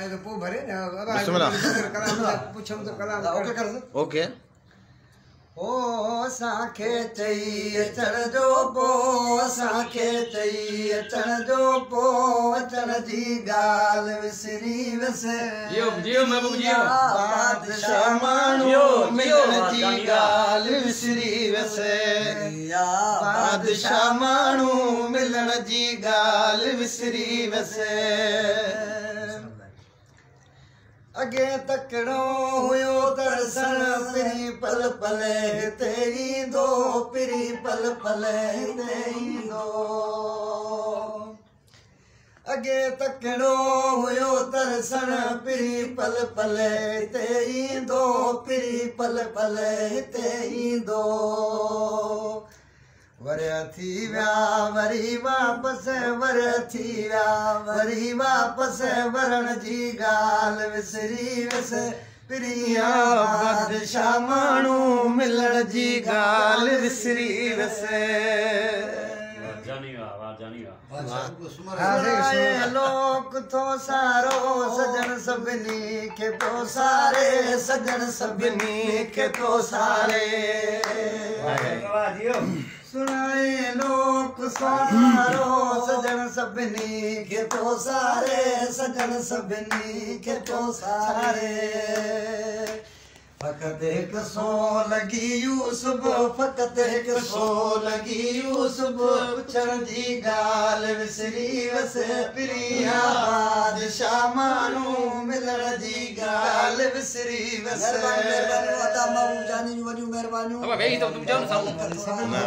तो पो भरे ना बिस्मिल्लाह पूछम तो कला ओके कर ओके ओ साखे चई अचण जो पो साखे चई अचण जो पो अचण जी गाल विसरी वसे जियो जियो महबूब जियो बादशाह माण्हू मिलण जी गाल विसरी वसे बादशाह माण्हू मिलण जी गाल विसरी वसे अगे तकड़ो हुयो तरसण पिरी पल पले तेरी दो पिरी पल पले तेरी दो अगे तकड़ो हुयो तरसण पिरी पल पले तेरी दो पिरी पल पले तेरी दो वर थी व्या वरी वापस वर थी व्या वरी वापस वरण जी गाल विसरी वसे प्रिया बादशाह माण्हू मिलण जी गाल विसरी वसे लोक थो सारो सजन सभिनी खे पोसारे सजन सभिनी खे पोसारे सुनाए लोक सारो सजन सभिनी खे पोसारे सजन सभिनी खे पोसारे फकत एक सो लगी यूसुफ फकत एक सो लगी यूसुफ पुछण जी गाल विसरी वसे प्रिया बादशाह माण्हू मिलण जी गाल विसरी वसे अब वेही तो तुम जाओ ना सामने